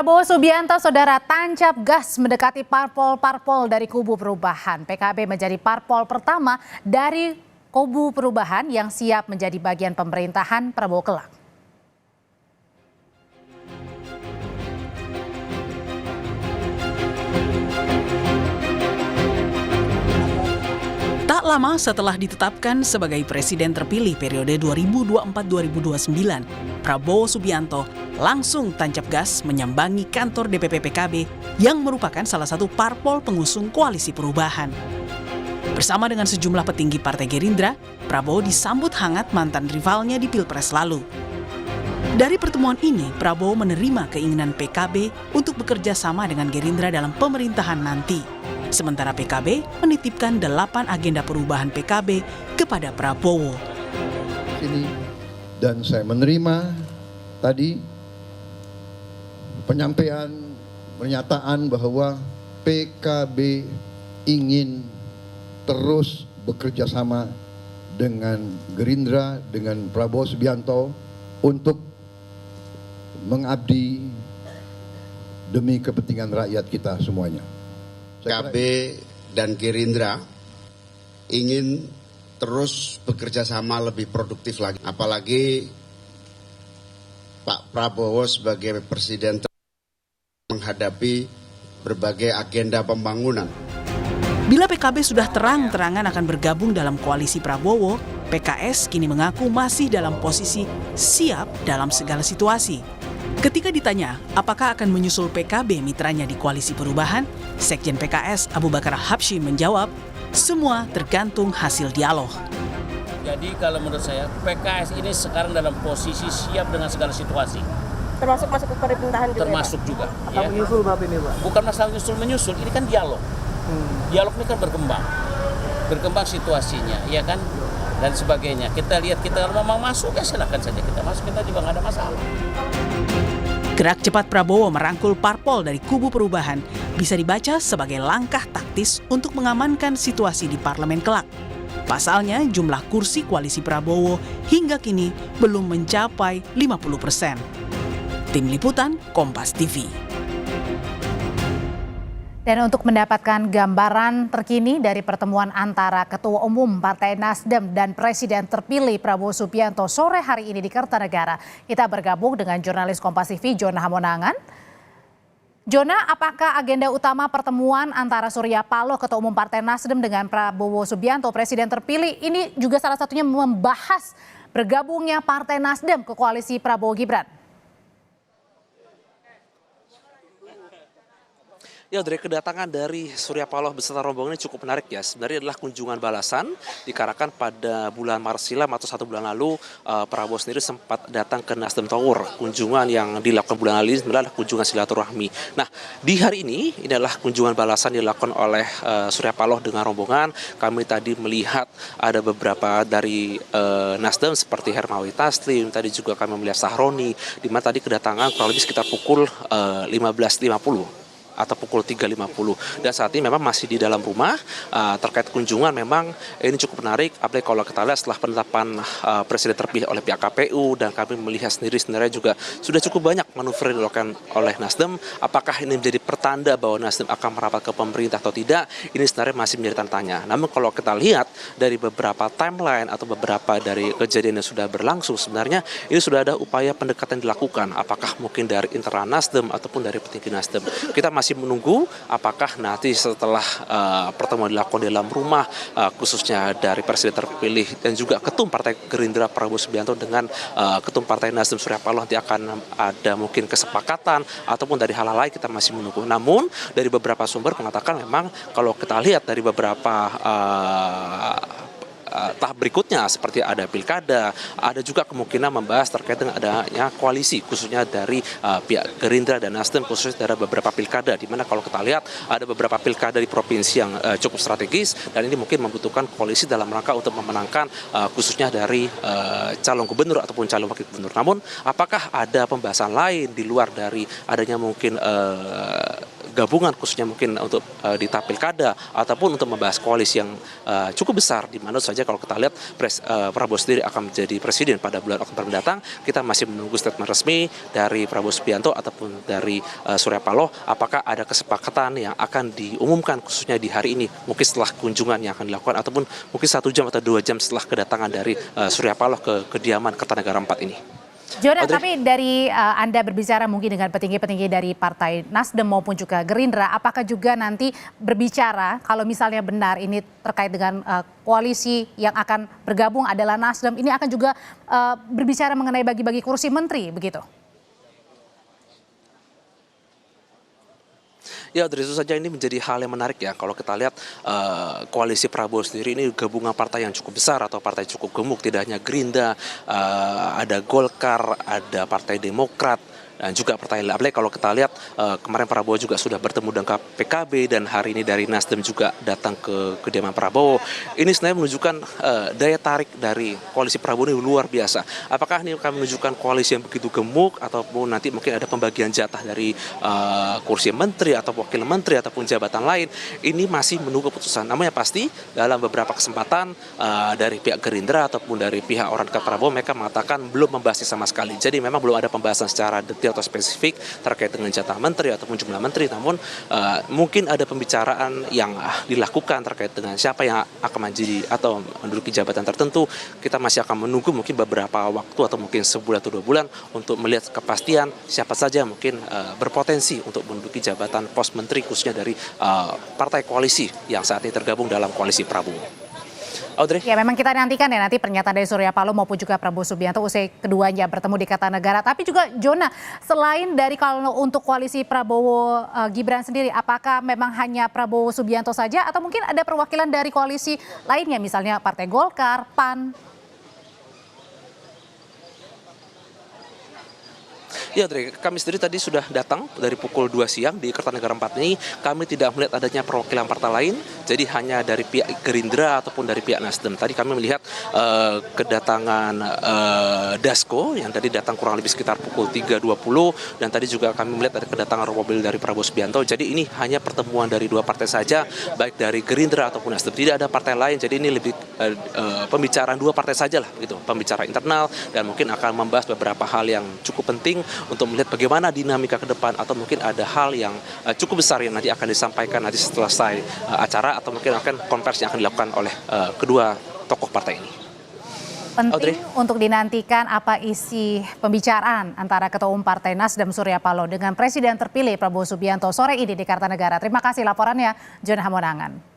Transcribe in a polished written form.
Prabowo Subianto, saudara, tancap gas mendekati parpol-parpol dari kubu perubahan. PKB menjadi parpol pertama dari kubu perubahan yang siap menjadi bagian pemerintahan Prabowo kelak. Tak lama setelah ditetapkan sebagai presiden terpilih periode 2024-2029, Prabowo Subianto langsung tancap gas menyambangi kantor DPP PKB yang merupakan salah satu parpol pengusung koalisi perubahan. Bersama dengan sejumlah petinggi Partai Gerindra, Prabowo disambut hangat mantan rivalnya di Pilpres lalu. Dari pertemuan ini, Prabowo menerima keinginan PKB untuk bekerja sama dengan Gerindra dalam pemerintahan nanti. Sementara PKB menitipkan 8 agenda perubahan PKB kepada Prabowo. Dan saya menerima tadi pernyataan bahwa PKB ingin terus bekerja sama dengan Gerindra, dengan Prabowo Subianto untuk mengabdi demi kepentingan rakyat kita semuanya. PKB dan Gerindra ingin terus bekerja sama lebih produktif lagi. Apalagi Pak Prabowo sebagai presiden menghadapi berbagai agenda pembangunan. Bila PKB sudah terang-terangan akan bergabung dalam koalisi Prabowo, PKS kini mengaku masih dalam posisi siap dalam segala situasi. Ketika ditanya apakah akan menyusul PKB mitranya di koalisi perubahan, Sekjen PKS Abu Bakar Habsyi menjawab, semua tergantung hasil dialog. Jadi kalau menurut saya PKS ini sekarang dalam posisi siap dengan segala situasi. Termasuk masuk ke pemerintahan juga. Termasuk ya, juga. Atau ya. Menyusul Bapak ini, Pak? Bukan masalah menyusul, ini kan dialog. Dialog ini kan berkembang situasinya, ya kan, dan sebagainya. Kita lihat, kita kalau memang masuk ya silakan saja kita masuk, kita juga nggak ada masalah. Gerak cepat Prabowo merangkul parpol dari kubu perubahan bisa dibaca sebagai langkah taktis untuk mengamankan situasi di parlemen kelak. Pasalnya, jumlah kursi koalisi Prabowo hingga kini belum mencapai 50%. Tim Liputan, Kompas TV. Dan untuk mendapatkan gambaran terkini dari pertemuan antara Ketua Umum Partai Nasdem dan Presiden terpilih Prabowo Subianto sore hari ini di Kertanegara, kita bergabung dengan jurnalis Kompas TV Jona Hamonangan. Jona, apakah agenda utama pertemuan antara Surya Paloh, Ketua Umum Partai Nasdem, dengan Prabowo Subianto, Presiden terpilih, ini juga salah satunya membahas bergabungnya Partai Nasdem ke koalisi Prabowo Gibran? Ya, dari kedatangan dari Surya Paloh beserta rombongan ini cukup menarik ya. Sebenarnya adalah kunjungan balasan dikarenakan pada bulan Maret silam atau 1 bulan lalu Prabowo sendiri sempat datang ke Nasdem Tower. Kunjungan yang dilakukan bulan lalu ini sebenarnya adalah kunjungan silaturahmi. Nah, di hari ini adalah kunjungan balasan dilakukan oleh Surya Paloh dengan rombongan. Kami tadi melihat ada beberapa dari Nasdem seperti Hermawi Taslim, tadi juga kami melihat Sahroni, di mana tadi kedatangan kurang lebih sekitar pukul 15.50. Atau pukul 3.50, dan saat ini memang masih di dalam rumah. Terkait kunjungan memang ini cukup menarik, apalagi kalau kita lihat setelah penetapan presiden terpilih oleh pihak KPU, dan kami melihat sendiri sebenarnya juga sudah cukup banyak manuver yang dilakukan oleh Nasdem. Apakah ini menjadi pertanda bahwa Nasdem akan merapat ke pemerintah atau tidak, ini sebenarnya masih menjadi tanda tanya. Namun kalau kita lihat dari beberapa timeline atau beberapa dari kejadian yang sudah berlangsung, sebenarnya ini sudah ada upaya pendekatan dilakukan, apakah mungkin dari internal Nasdem ataupun dari petinggi Nasdem. Kita masih menunggu apakah nanti setelah pertemuan dilakukan di dalam rumah, khususnya dari presiden terpilih dan juga ketum Partai Gerindra Prabowo Subianto dengan ketum Partai Nasdem Surya Paloh, nanti akan ada mungkin kesepakatan ataupun dari hal lain, kita masih menunggu. Namun dari beberapa sumber mengatakan memang kalau kita lihat dari beberapa tahap berikutnya seperti ada pilkada, ada juga kemungkinan membahas terkait dengan adanya koalisi khususnya dari pihak Gerindra dan Nasdem, khususnya dari beberapa pilkada, di mana kalau kita lihat ada beberapa pilkada di provinsi yang cukup strategis, dan ini mungkin membutuhkan koalisi dalam rangka untuk memenangkan khususnya dari calon gubernur ataupun calon wakil gubernur. Namun apakah ada pembahasan lain di luar dari adanya mungkin gabungan khususnya mungkin untuk di tahap pilkada ataupun untuk membahas koalisi yang cukup besar, di mana saja kalau kita lihat Prabowo sendiri akan menjadi presiden pada bulan Oktober mendatang. Kita masih menunggu statement resmi dari Prabowo Subianto ataupun dari Surya Paloh apakah ada kesepakatan yang akan diumumkan khususnya di hari ini, mungkin setelah kunjungan yang akan dilakukan ataupun mungkin 1 jam atau 2 jam setelah kedatangan dari Surya Paloh ke kediaman Kertanegara 4 ini. Jonan, tapi dari Anda berbicara mungkin dengan petinggi-petinggi dari Partai Nasdem maupun juga Gerindra, apakah juga nanti berbicara kalau misalnya benar ini terkait dengan koalisi yang akan bergabung adalah Nasdem, ini akan juga berbicara mengenai bagi-bagi kursi menteri begitu? Ya, dari itu saja ini menjadi hal yang menarik ya. Kalau kita lihat koalisi Prabowo sendiri ini gabungan partai yang cukup besar atau partai cukup gemuk. Tidak hanya Gerindra, ada Golkar, ada Partai Demokrat, dan juga partai lain. Kalau kita lihat kemarin Prabowo juga sudah bertemu dengan PKB dan hari ini dari Nasdem juga datang ke kediaman Prabowo. Ini sebenarnya menunjukkan daya tarik dari koalisi Prabowo ini luar biasa. Apakah ini akan menunjukkan koalisi yang begitu gemuk ataupun nanti mungkin ada pembagian jatah dari kursi menteri atau wakil menteri ataupun jabatan lain? Ini masih menunggu keputusan. Namun yang pasti dalam beberapa kesempatan dari pihak Gerindra ataupun dari pihak orang dekat Prabowo, mereka mengatakan belum membahasnya sama sekali. Jadi memang belum ada pembahasan secara detail atau spesifik terkait dengan jatah menteri ataupun jumlah menteri, namun mungkin ada pembicaraan yang dilakukan terkait dengan siapa yang akan menjadi atau menduduki jabatan tertentu. Kita masih akan menunggu mungkin beberapa waktu atau mungkin sebulan atau 2 bulan untuk melihat kepastian siapa saja mungkin berpotensi untuk menduduki jabatan pos menteri khususnya dari partai koalisi yang saat ini tergabung dalam koalisi Prabowo. Audrey? Ya, memang kita nantikan ya nanti pernyataan dari Surya Paloh maupun juga Prabowo Subianto usai keduanya bertemu di Kertanegara. Tapi juga Jona, selain dari kalau untuk koalisi Prabowo Gibran sendiri, apakah memang hanya Prabowo Subianto saja atau mungkin ada perwakilan dari koalisi lainnya, misalnya Partai Golkar, PAN? Ya, Audrey, kami sendiri tadi sudah datang dari pukul 2 siang di Kertanegara 4 ini. Kami tidak melihat adanya perwakilan partai lain, jadi hanya dari pihak Gerindra ataupun dari pihak Nasdem. Tadi kami melihat kedatangan Dasko yang tadi datang kurang lebih sekitar pukul 3.20, dan tadi juga kami melihat ada kedatangan mobil dari Prabowo Subianto. Jadi ini hanya pertemuan dari 2 partai saja, baik dari Gerindra ataupun Nasdem. Tidak ada partai lain, jadi ini lebih pembicaraan 2 partai saja lah, gitu, pembicaraan internal, dan mungkin akan membahas beberapa hal yang cukup penting untuk melihat bagaimana dinamika ke depan atau mungkin ada hal yang cukup besar yang nanti akan disampaikan nanti setelah selesai acara atau mungkin akan konversi yang akan dilakukan oleh kedua tokoh partai ini. Penting Audrey, untuk dinantikan apa isi pembicaraan antara Ketua Umum Partai Nasdem Surya Paloh dengan Presiden terpilih Prabowo Subianto sore ini di Kertanegara. Terima kasih laporannya, John Hamonangan.